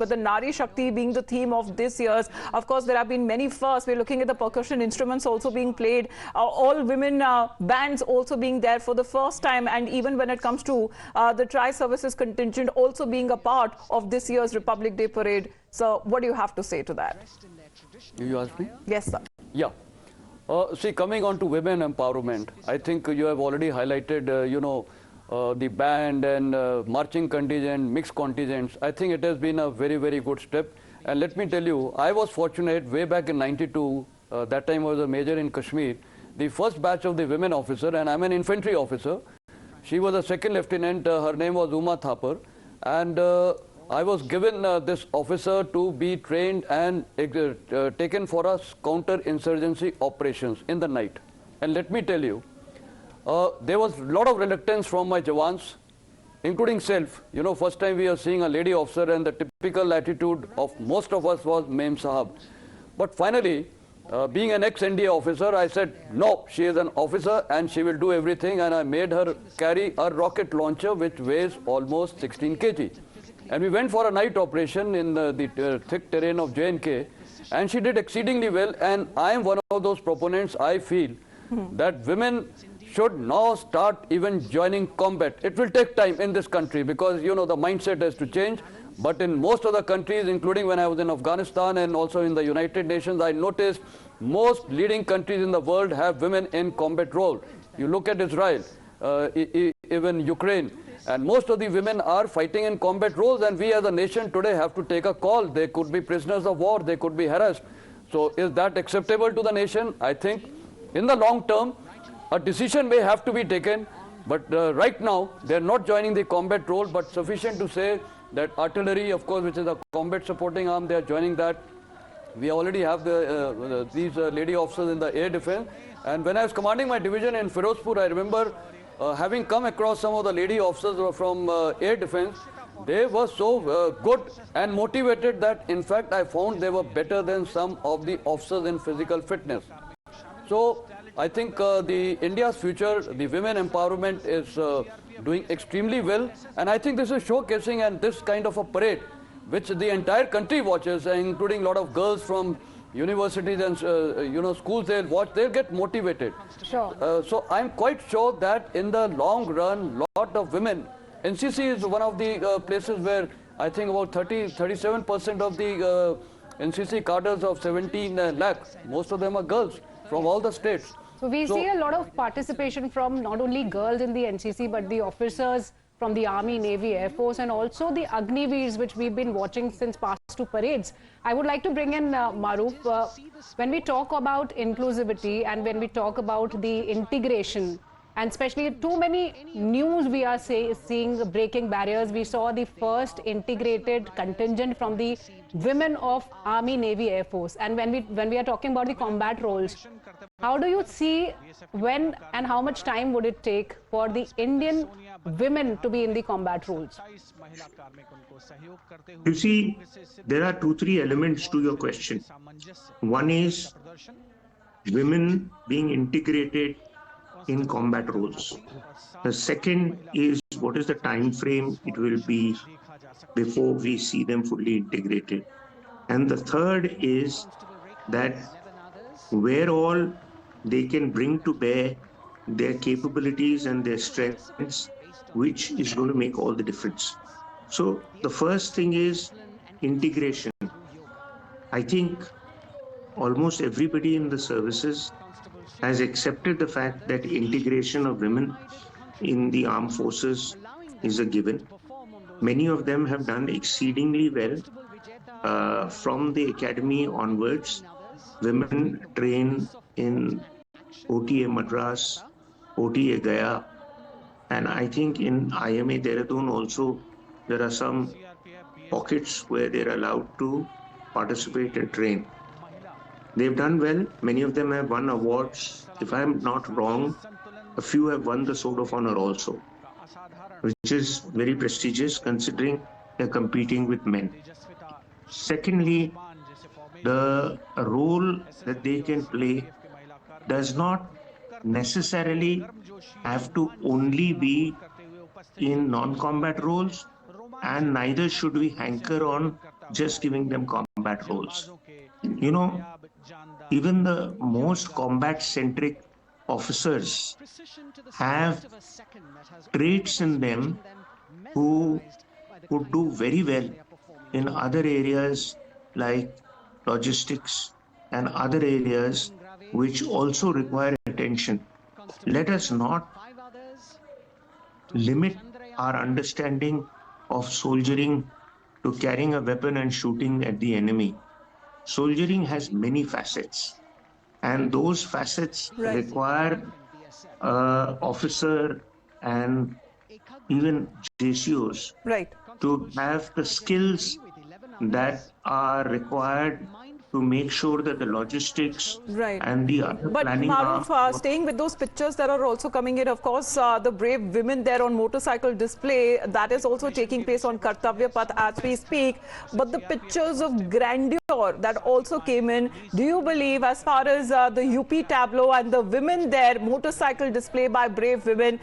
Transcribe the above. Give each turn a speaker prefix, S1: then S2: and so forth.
S1: But the Nari Shakti being the theme of this year's, of course, there have been many firsts. We're looking at the percussion instruments also being played, all women bands also being there for the first time, and even when it comes to the tri-services contingent also being a part of this year's Republic Day parade. So what do you have to say to that?
S2: You asked me?
S1: Yes, sir.
S2: Yeah. See, coming on to women empowerment, I think you have already highlighted, the band and marching contingent, mixed contingents. I think it has been a very, very good step. And let me tell you, I was fortunate way back in '92, that time I was a major in Kashmir, the first batch of the women officer, and I'm an infantry officer. She was a second lieutenant, her name was Uma Thapar, and I was given this officer to be trained and taken for us counter-insurgency operations in the night. And let me tell you, there was a lot of reluctance from my Jawans, including self. You know, first time we are seeing a lady officer, and the typical attitude of most of us was Mem Sahab. But finally, being an ex-NDA officer, I said, no, she is an officer and she will do everything, and I made her carry a rocket launcher which weighs almost 16 kg. And we went for a night operation in the thick terrain of J&K, and she did exceedingly well, and I am one of those proponents. I feel that women should now start even joining combat. It will take time in this country because, you know, the mindset has to change. But in most of the countries, including when I was in Afghanistan and also in the United Nations, I noticed most leading countries in the world have women in combat role. You look at Israel, even Ukraine, and most of the women are fighting in combat roles, and we as a nation today have to take a call. They could be prisoners of war, they could be harassed. So is that acceptable to the nation? I think in the long term, a decision may have to be taken, but right now they are not joining the combat role, but sufficient to say that artillery, of course, which is a combat supporting arm, they are joining that. We already have these lady officers in the air defense, and when I was commanding my division in Firozpur, I remember having come across some of the lady officers from air defense. They were so good and motivated that in fact I found they were better than some of the officers in physical fitness. So I think the India's future, the women empowerment is doing extremely well, and I think this is showcasing, and this kind of a parade which the entire country watches, including a lot of girls from universities and schools, they'll watch, they'll get motivated.
S1: Sure.
S2: So I'm quite sure that in the long run, lot of women, NCC is one of the places where I think about 37% of the NCC cadres of 17 lakhs, most of them are girls from all the states.
S3: So we see a lot of participation from not only girls in the NCC, but the officers from the Army, Navy, Air Force, and also the Agniveers, which we've been watching since past two parades. I would like to bring in Maruf. When we talk about inclusivity and when we talk about the integration, and especially too many news we are seeing breaking barriers. We saw the first integrated contingent from the women of Army, Navy, Air Force. And when we are talking about the combat roles, how do you see when and how much time would it take for the Indian women to be in the combat roles?
S4: You see, there are 2-3 elements to your question. One is women being integrated in combat roles. The second is what is the time frame it will be before we see them fully integrated. And the third is that where all they can bring to bear their capabilities and their strengths, which is going to make all the difference. So the first thing is integration. I think almost everybody in the services has accepted the fact that integration of women in the armed forces is a given. Many of them have done exceedingly well. From the academy onwards, women train in OTA Madras, OTA Gaya, and I think in IMA Dehradun also there are some pockets where they're allowed to participate and train. They've done well. Many of them have won awards. If I'm not wrong, a few have won the Sword of Honor also, which is very prestigious considering they're competing with men. Secondly, the role that they can play does not necessarily have to only be in non-combat roles, and neither should we hanker on just giving them combat roles. You know, even the most combat-centric officers have traits in them who would do very well in other areas like logistics and other areas which also require attention. Let us not limit our understanding of soldiering to carrying a weapon and shooting at the enemy. Soldiering has many facets, and those facets require officer and even JCOs to have the skills that are required to make sure that the logistics and the other planning
S1: Maruf, staying with those pictures that are also coming in, of course, the brave women there on motorcycle display, that is also taking place on Kartavya Path as we speak. But the pictures of grandeur that also came in, do you believe as far as the UP tableau and the women there, motorcycle display by brave women,